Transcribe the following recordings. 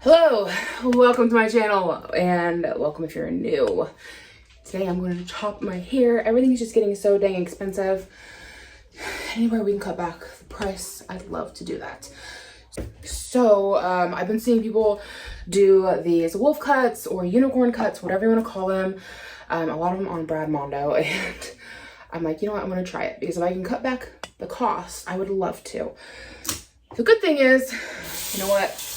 Hello, welcome to my channel, and welcome if you're new. Today I'm going to chop my hair. Everything's just getting so dang expensive. Anywhere we can cut back the price, I'd love to do that. So I've been seeing people do these wolf cuts or unicorn cuts, whatever you want to call them. A lot of them on Brad Mondo, and I'm like, you know what, I'm going to try it because if I can cut back the cost, I would love to. The good thing is, you know what?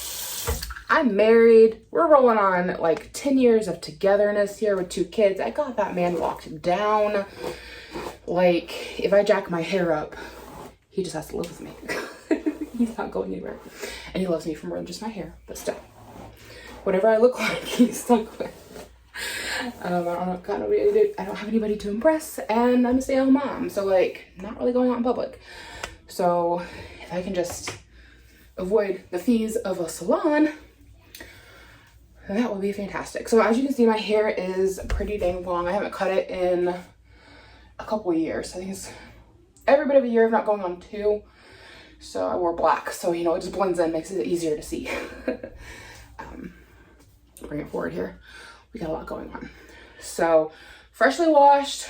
I'm married. We're rolling on like 10 years of togetherness here with 2 kids. I got that man locked down. Like, if I jack my hair up, he just has to live with me. He's not going anywhere. And he loves me for more than just my hair, but still. Whatever I look like, he's stuck with. I don't have anybody to impress, and I'm a stay-at-home mom. So, like, not really going out in public. So, if I can just avoid the fees of a salon, that would be fantastic. So as you can see, my hair is pretty dang long. I haven't cut it in a couple of years. I think it's every bit of a year, if not going on 2. So I wore black, so you know, it just blends in, makes it easier to see. Bring it forward here. We got a lot going on. So freshly washed,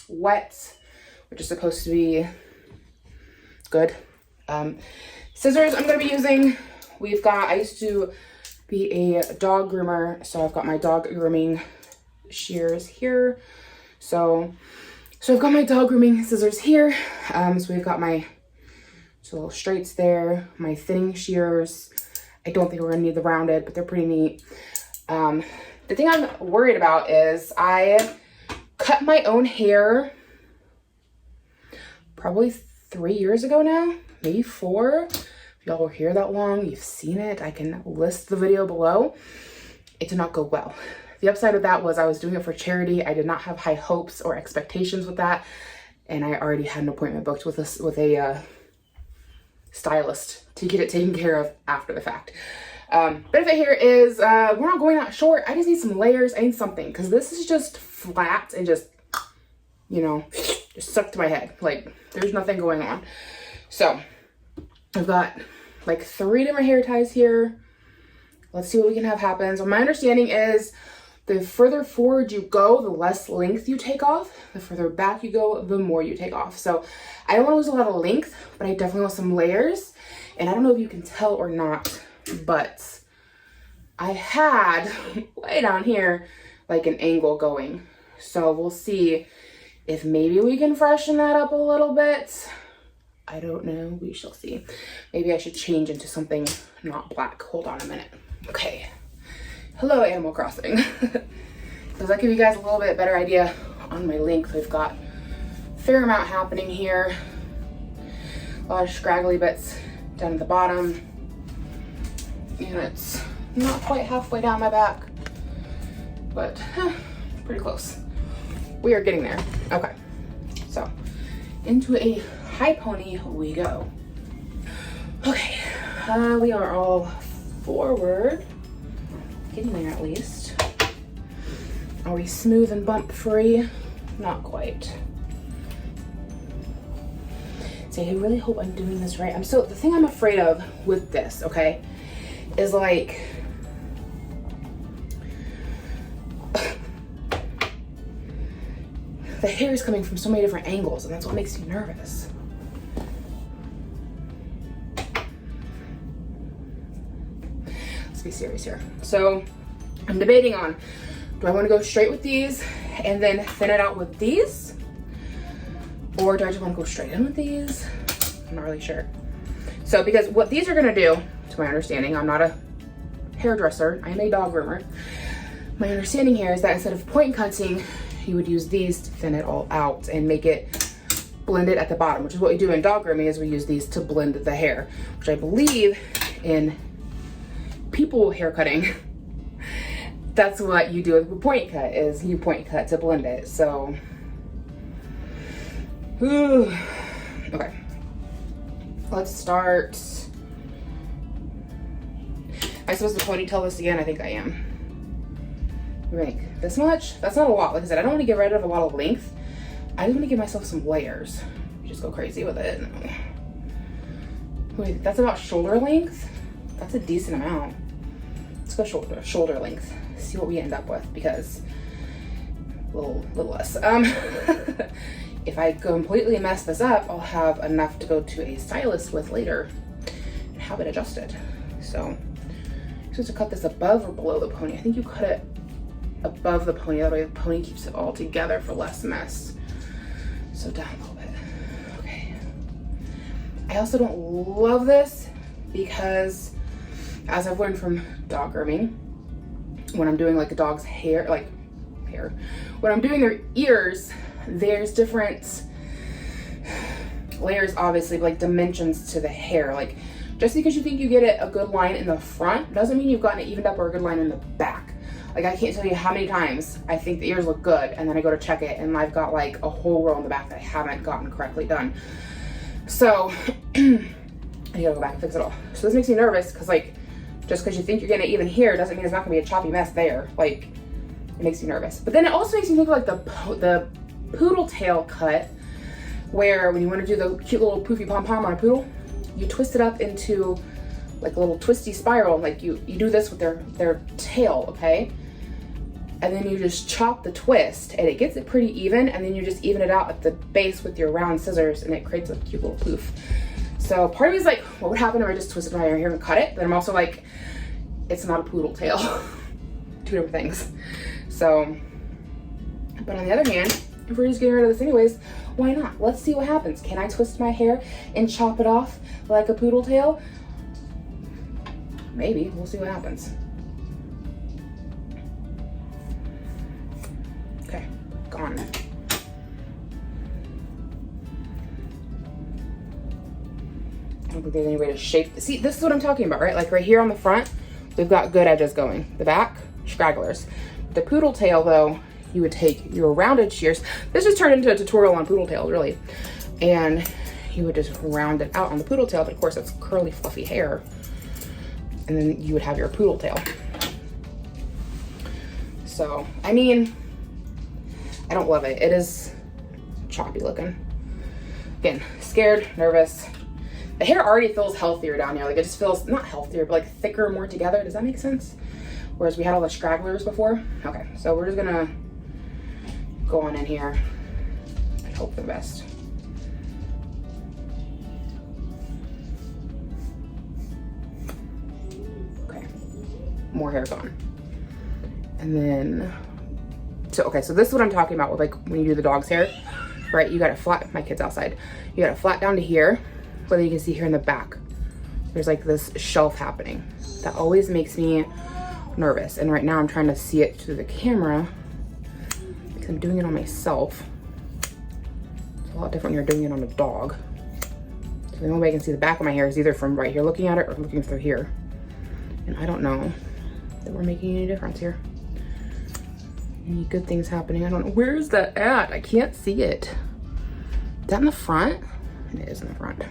wet, which is supposed to be good. Scissors I'm gonna be using. I used to be a dog groomer, so I've got my dog grooming shears here. So I've got my dog grooming scissors here. So we've got my 2 little straights there, my thinning shears. I don't think we're gonna need the rounded, but they're pretty neat. The thing I'm worried about is I cut my own hair probably 3 years ago now, maybe 4. If y'all were here that long, you've seen it. I can list the video below. It did not go well. The upside of that was I was doing it for charity. I did not have high hopes or expectations with that. And I already had an appointment booked with a stylist to get it taken care of after the fact. Benefit here is we're not going that short. I just need some layers. I need something because this is just flat and just, you know, just stuck to my head. Like there's nothing going on. So I've got like 3 different hair ties here. Let's see what we can have happen. So my understanding is the further forward you go, the less length you take off. The further back you go, the more you take off. So I don't want to lose a lot of length, but I definitely want some layers. And I don't know if you can tell or not, but I had way down here like an angle going. So we'll see if maybe we can freshen that up a little bit. I don't know. We shall see. Maybe I should change into something not black. Hold on a minute. Okay. Hello, Animal Crossing. Does that give you guys a little bit better idea on my length? We've got a fair amount happening here. A lot of scraggly bits down at the bottom. And it's not quite halfway down my back, but pretty close. We are getting there. Okay. So into a high pony we go. Okay, we are all forward, getting there at least. Are we smooth and bump free? Not quite. So I really hope I'm doing this right. The thing I'm afraid of with this, okay, is like, the hair is coming from so many different angles, and that's what makes me nervous. Let's be serious here. So I'm debating on, do I want to go straight with these and then thin it out with these? Or do I just want to go straight in with these? I'm not really sure. So because what these are gonna do, to my understanding, I'm not a hairdresser, I am a dog groomer. My understanding here is that instead of point cutting, you would use these to thin it all out and make it blended at the bottom, which is what we do in dog grooming, is we use these to blend the hair, which I believe in people hair cutting, that's what you do with a point cut, is you point cut to blend it. So, okay, let's start. Am I supposed to ponytail this again? I think I am. Like this much? That's not a lot. Like I said, I don't want to get rid of a lot of length. I just want to give myself some layers. Just go crazy with it. Wait, that's about shoulder length. That's a decent amount. Let's go shoulder length. See what we end up with, because a little less. If I completely mess this up, I'll have enough to go to a stylist with later and have it adjusted. So you're supposed to cut this above or below the pony. I think you cut it above the pony. That way the pony keeps it all together for less mess. So down a little bit. Okay. I also don't love this because, as I've learned from dog grooming, when I'm doing like a dog's hair, when I'm doing their ears, there's different layers, obviously, like dimensions to the hair. Like, just because you think you get it a good line in the front doesn't mean you've gotten it evened up or a good line in the back. Like, I can't tell you how many times I think the ears look good and then I go to check it and I've got like a whole row in the back that I haven't gotten correctly done. So I gotta go back and fix it all. So this makes me nervous because, like, just because you think you're getting it even here doesn't mean it's not gonna be a choppy mess there. Like, it makes me nervous. But then it also makes me think of like the poodle tail cut, where when you want to do the cute little poofy pom-pom on a poodle, you twist it up into like a little twisty spiral. Like you do this with their tail, okay? And then you just chop the twist and it gets it pretty even, and then you just even it out at the base with your round scissors and it creates a cute little poof. So part of me is like, what would happen if I just twisted my hair and cut it? But I'm also like, it's not a poodle tail. Two different things. So, but on the other hand, if we're just getting rid of this anyways, why not? Let's see what happens. Can I twist my hair and chop it off like a poodle tail? Maybe. We'll see what happens. Okay, gone. I don't think there's any way to shape. See, this is what I'm talking about, right? Like right here on the front, we've got good edges going. The back, stragglers. The poodle tail, though, you would take your rounded shears. This just turned into a tutorial on poodle tails, really. And you would just round it out on the poodle tail, but of course that's curly, fluffy hair. And then you would have your poodle tail. So, I mean, I don't love it. It is choppy looking. Again, scared, nervous. The hair already feels healthier down here. Like, it just feels, not healthier, but like thicker, more together. Does that make sense? Whereas we had all the stragglers before. Okay, so we're just gonna go on in here and hope for the best. Okay, more hair gone. And then, so this is what I'm talking about with like when you do the dog's hair, right? You got it flat, my kid's outside. You got it flat down to here, but then you can see here in the back, there's like this shelf happening. That always makes me nervous. And right now I'm trying to see it through the camera because I'm doing it on myself. It's a lot different when you're doing it on a dog. So the only way I can see the back of my hair is either from right here looking at it or looking through here. And I don't know that we're making any difference here. Any good things happening? I don't know. Where's that at? I can't see it. Is that in the front? It is in the front.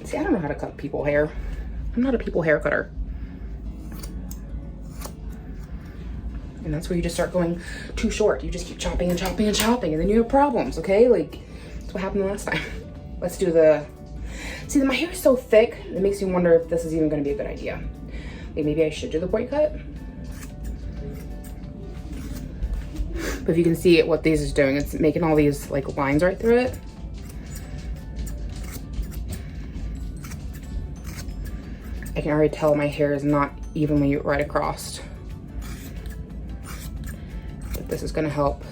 See, I don't know how to cut people hair. I'm not a people hair cutter. And that's where you just start going too short. You just keep chopping and chopping and chopping, and then you have problems, okay? Like, that's what happened the last time. Let's do the, see, my hair is so thick, it makes me wonder if this is even gonna be a good idea. Like, maybe I should do the point cut. But if you can see it, what these is doing, it's making all these like lines right through it. I can already tell my hair is not evenly right across. But this is gonna help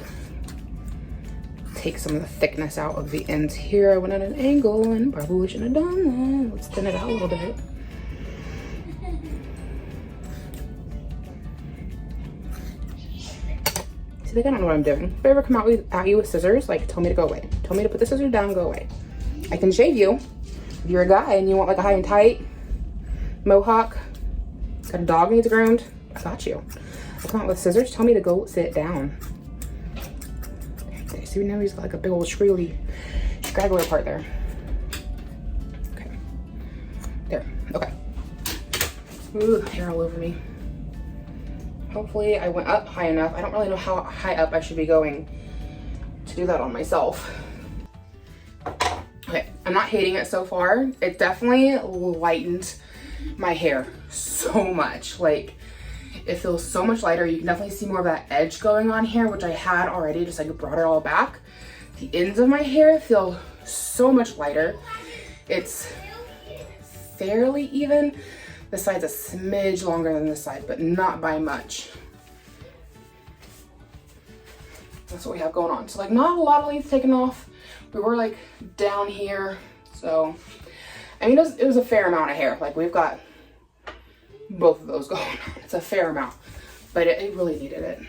take some of the thickness out of the ends here. I went at an angle and probably shouldn't have done that. Let's thin it out a little bit. See, like, I don't know what I'm doing. If I ever come out at you with scissors, like, tell me to go away. Tell me to put the scissors down, go away. I can shave you. If you're a guy and you want like a high and tight mohawk, got a dog needs groomed, I got you. I come out with scissors, tell me to go sit down. Okay, see, now he's got like a big old scraggly part there. Okay, there, okay. Ooh, hair all over me. Hopefully I went up high enough. I don't really know how high up I should be going to do that on myself. Okay, I'm not hating it so far. It definitely lightened my hair so much. Like, it feels so much lighter. You can definitely see more of that edge going on here, which I had already, just like brought it all back. The ends of my hair feel so much lighter. It's fairly even. This side's a smidge longer than this side, but not by much. That's what we have going on. So like not a lot of length taken off. We were like down here. So, I mean, it was a fair amount of hair. Like we've got both of those going on. It's a fair amount, but it really needed it.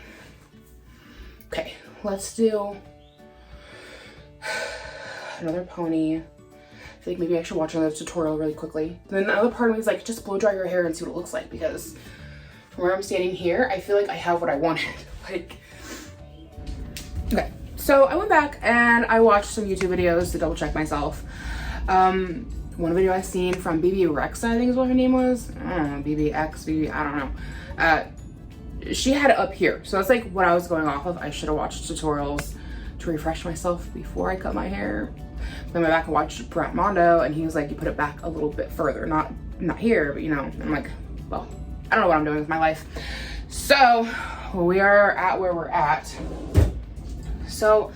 Okay, let's do another pony. I feel like maybe I should watch another tutorial really quickly. And then the other part of me is like, just blow dry your hair and see what it looks like, because from where I'm standing here, I feel like I have what I wanted. Like, okay, so I went back and I watched some YouTube videos to double check myself. One video I seen from BB Rex, I think is what her name was. I don't know, BBX, I don't know. She had it up here. So that's like what I was going off of. I should have watched tutorials to refresh myself before I cut my hair. Then I went back and watched Brett Mondo, and he was like, you put it back a little bit further. Not here, but you know, I'm like, well, I don't know what I'm doing with my life. So we are at where we're at. So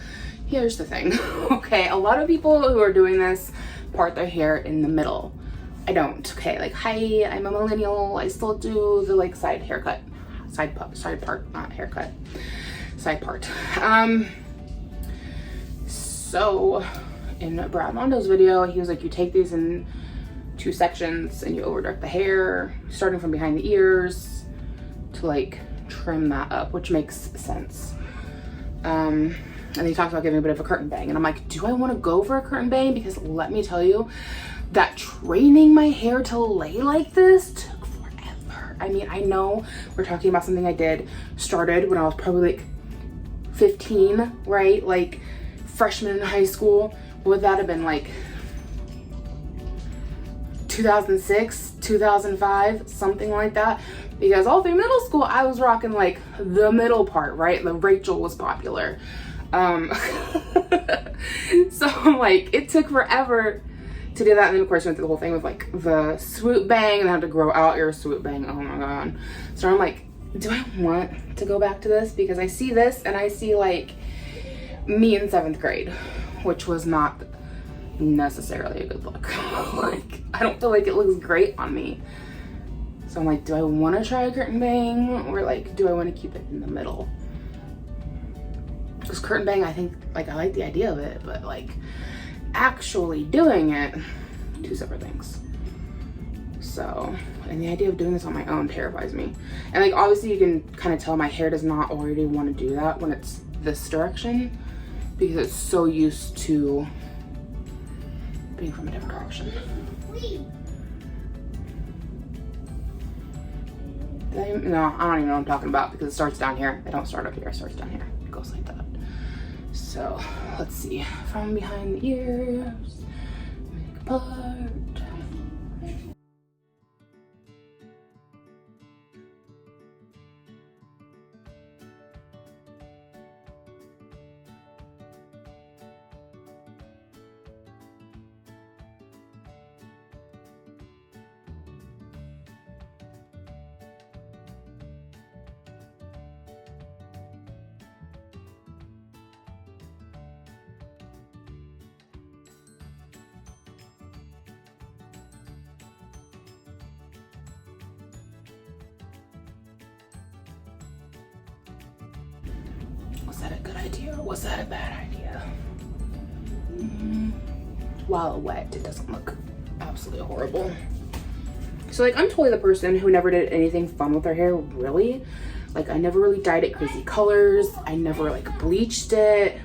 here's the thing. Okay, a lot of people who are doing this part their hair in the middle. I don't. Okay, like, hi, I'm a millennial. I still do the like side haircut, side part, not haircut, side part. So in Brad Mondo's video, he was like, you take these in 2 sections and you over direct the hair, starting from behind the ears to like trim that up, which makes sense. And he talked about giving a bit of a curtain bang, and I'm like, do I want to go for a curtain bang? Because let me tell you, that training my hair to lay like this took forever. I mean, I know we're talking about something I started when I was probably like 15, right? Like freshman in high school. Would that have been like 2006, 2005, something like that? Because all through middle school, I was rocking like the middle part, right? The Rachel was popular. So like, it took forever to do that. And then of course went through the whole thing with like the swoop bang, and I had to grow out your swoop bang. Oh my God. So I'm like, do I want to go back to this? Because I see this and I see like me in 7th grade, which was not necessarily a good look. Like, I don't feel like it looks great on me. So I'm like, do I want to try a curtain bang, or like, do I want to keep it in the middle? Because curtain bang, I think, like, I like the idea of it, but like actually doing it, 2 separate things. So, and the idea of doing this on my own terrifies me. And like, obviously you can kind of tell my hair does not already want to do that when it's this direction, because it's so used to being from a different direction. No, I don't even know what I'm talking about, because it starts down here. I don't start up here, it starts down here. It goes like that. So let's see, from behind the ears, make apart. Was that a good idea or was that a bad idea? While wet, it doesn't look absolutely horrible. So like, I'm totally the person who never did anything fun with their hair, really. Like, I never really dyed it crazy colors. I never like bleached it.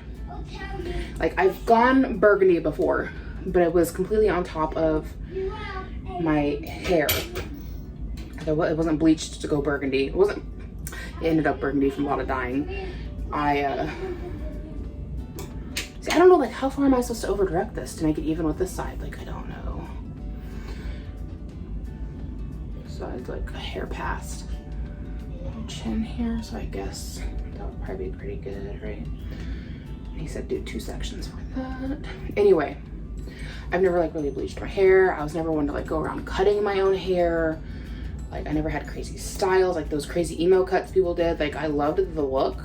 Like, I've gone burgundy before, but it was completely on top of my hair. It wasn't bleached to go burgundy. It ended up burgundy from a lot of dyeing. See, I don't know, like, how far am I supposed to over direct this to make it even with this side? Like, I don't know. So it's like a hair past my chin here, so I guess that would probably be pretty good, right? And he said do 2 sections for that. Anyway, I've never like really bleached my hair. I was never one to like go around cutting my own hair. Like I never had crazy styles, like those crazy emo cuts people did. Like I loved the look.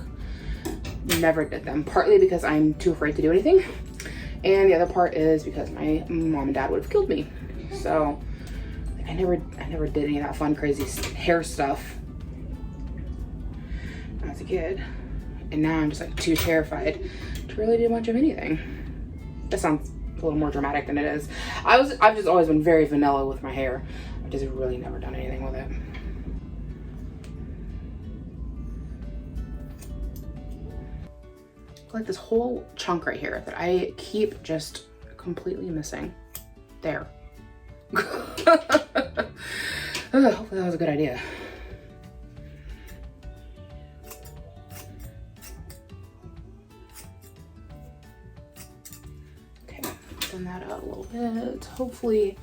Never did them, partly because I'm too afraid to do anything. And the other part is because my mom and dad would have killed me. So like, I never did any of that fun, crazy hair stuff as a kid. And now I'm just like too terrified to really do much of anything. That sounds a little more dramatic than it is. I've just always been very vanilla with my hair. I've just really never done anything with it. Like this whole chunk right here that I keep just completely missing. There. Hopefully that was a good idea. Okay, thin that out a little bit. Hopefully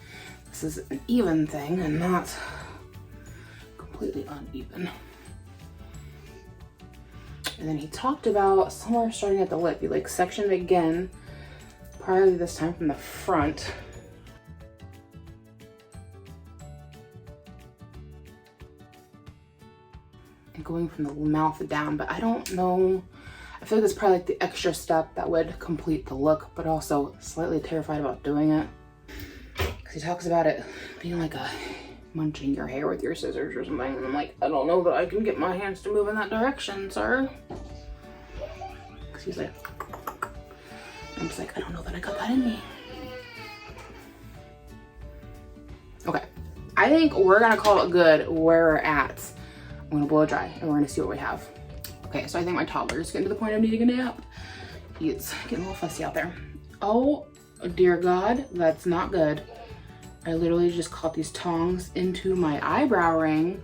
this is an even thing and not completely uneven. And then he talked about somewhere starting at the lip. You like section it again, probably this time from the front. And going from the mouth down, but I don't know. I feel like it's probably like the extra step that would complete the look, but also slightly terrified about doing it. Because he talks about it being like a munching your hair with your scissors or something. And I'm like, I don't know that I can get my hands to move in that direction, sir. Because he's like, I'm just like, I don't know that I got that in me. Okay, I think we're gonna call it good where we're at. I'm gonna blow dry and we're gonna see what we have. Okay, so I think my toddler is getting to the point of needing a nap. He's getting a little fussy out there. Oh dear God, that's not good. I literally just caught these tongs into my eyebrow ring.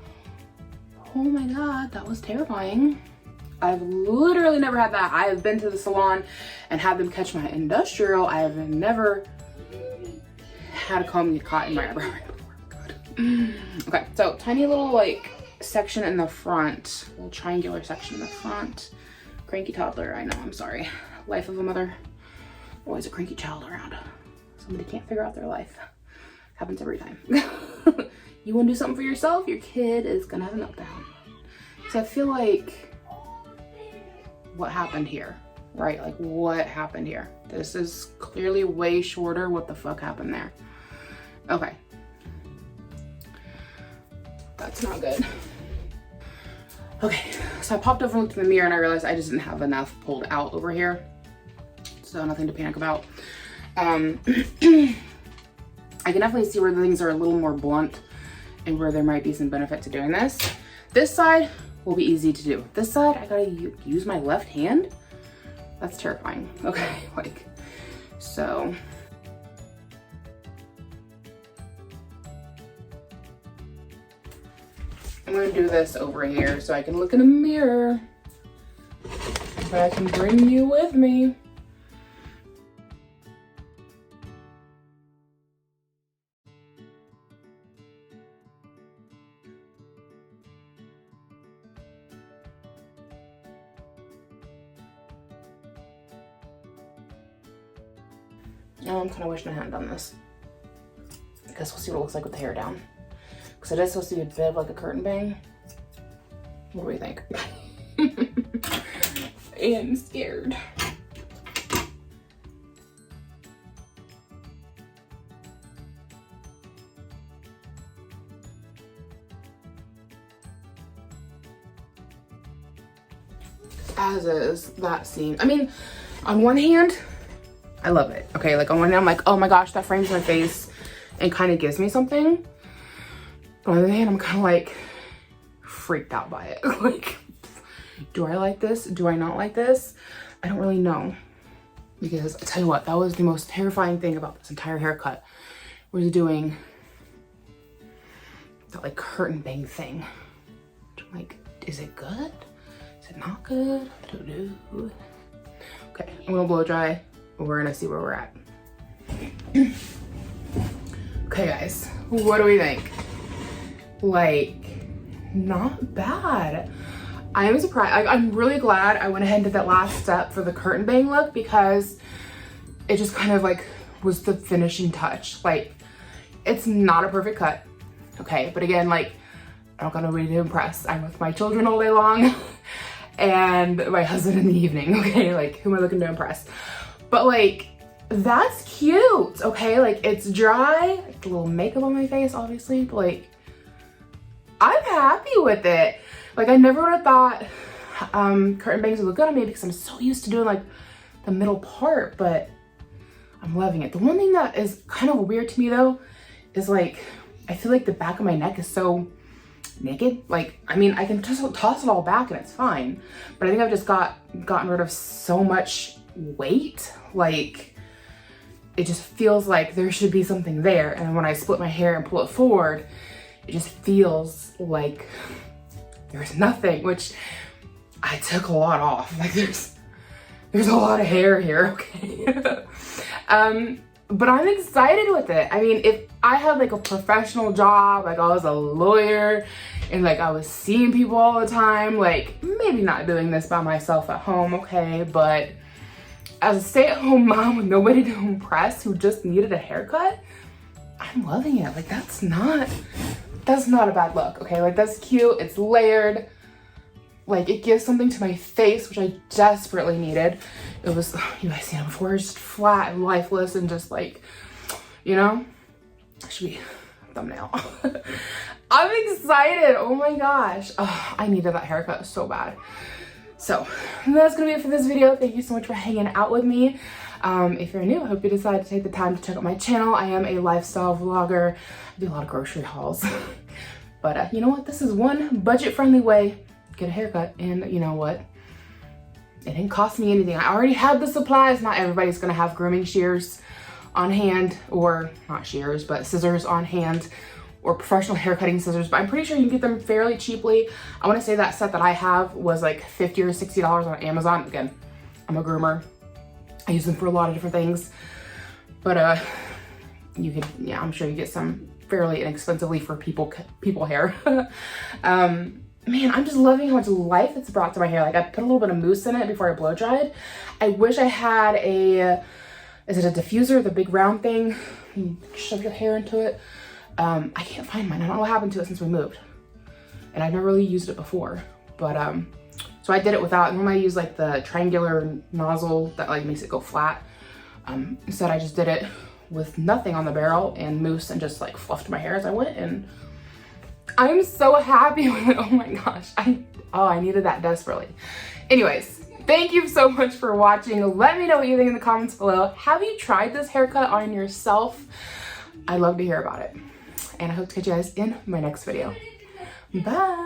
Oh my God, that was terrifying. I've literally never had that. I have been to the salon and had them catch my industrial. I have never had a comb get caught in my eyebrow ring before. God. Okay, so tiny little like section in the front, little triangular section in the front. Cranky toddler, I know, I'm sorry. Life of a mother, always a cranky child around. Somebody can't figure out their life. Happens every time. You want to do something for yourself, your kid is gonna have a meltdown. So I feel like, what happened here, right? Like what happened here? This is clearly way shorter. What the fuck happened there? Okay. That's not good. Okay, so I popped over and looked in the mirror and I realized I just didn't have enough pulled out over here. So nothing to panic about. I can definitely see where the things are a little more blunt and where there might be some benefit to doing this. This side will be easy to do. This side, I gotta use my left hand. That's terrifying. Okay, like, so. I'm gonna do this over here so I can look in a mirror. But I can bring you with me. Oh, I'm kind of wishing I hadn't done this. I guess we'll see what it looks like with the hair down. Because it is supposed to be a bit of like a curtain bang. What do we think? I'm scared. As is, that scene. I mean, on one hand, I love it. Okay, like on one hand, I'm like, oh my gosh, that frames my face and kind of gives me something. But on the other hand, I'm kind of like freaked out by it. Like, do I like this? Do I not like this? I don't really know. Because I tell you what, that was the most terrifying thing about this entire haircut, was doing that like curtain bang thing. I'm like, is it good? Is it not good? I don't know. Okay, I'm gonna blow dry. We're gonna see where we're at. Okay guys, what do we think? Like, not bad. I am surprised. I'm really glad I went ahead and did that last step for the curtain bang look, because it just kind of like was the finishing touch. Like, it's not a perfect cut, okay? But again, like, I don't got nobody to impress. I'm with my children all day long and my husband in the evening, okay? Like, who am I looking to impress? But like, that's cute, okay? Like, it's dry, like, a little makeup on my face, obviously, but like, I'm happy with it. Like, I never would have thought curtain bangs would look good on me because I'm so used to doing like the middle part, but I'm loving it. The one thing that is kind of weird to me though is like, I feel like the back of my neck is so naked. Like, I mean, I can just toss it all back and it's fine, but I think I've just gotten rid of so much weight. Like, it just feels like there should be something there, and when I split my hair and pull it forward, it just feels like there's nothing, which I took a lot off. Like, there's a lot of hair here, okay? But I'm excited with it. I mean, if I had like a professional job, like I was a lawyer and like I was seeing people all the time, like maybe not doing this by myself at home, okay? But as a stay-at-home mom with nobody to impress who just needed a haircut, I'm loving it. Like, that's not a bad look, okay? Like, that's cute, it's layered. Like, it gives something to my face, which I desperately needed. It was, you guys seen it before, just flat and lifeless and just like, you know, should be a thumbnail. I'm excited, oh my gosh. Oh, I needed that haircut so bad. So that's gonna be it for this video. Thank you so much for hanging out with me. If you're new, I hope you decide to take the time to check out my channel. I am a lifestyle vlogger. I do a lot of grocery hauls. But you know what? This is one budget-friendly way to get a haircut. And you know what? It didn't cost me anything. I already had the supplies. Not everybody's gonna have grooming shears on hand, or not shears, but scissors on hand, or professional haircutting scissors, but I'm pretty sure you can get them fairly cheaply. I wanna say that set that I have was like $50 or $60 on Amazon. Again, I'm a groomer. I use them for a lot of different things, but you could, yeah, I'm sure you get some fairly inexpensively for people hair. Man, I'm just loving how much life it's brought to my hair. Like, I put a little bit of mousse in it before I blow dried. I wish I had is it a diffuser, the big round thing? You shove your hair into it. I can't find mine. I don't know what happened to it since we moved. And I've never really used it before. But, so I did it without, normally I use like the triangular nozzle that like makes it go flat. Instead I just did it with nothing on the barrel and mousse and just like fluffed my hair as I went, and I'm so happy with it. Oh my gosh. I needed that desperately. Anyways, thank you so much for watching. Let me know what you think in the comments below. Have you tried this haircut on yourself? I'd love to hear about it. And I hope to catch you guys in my next video. Bye.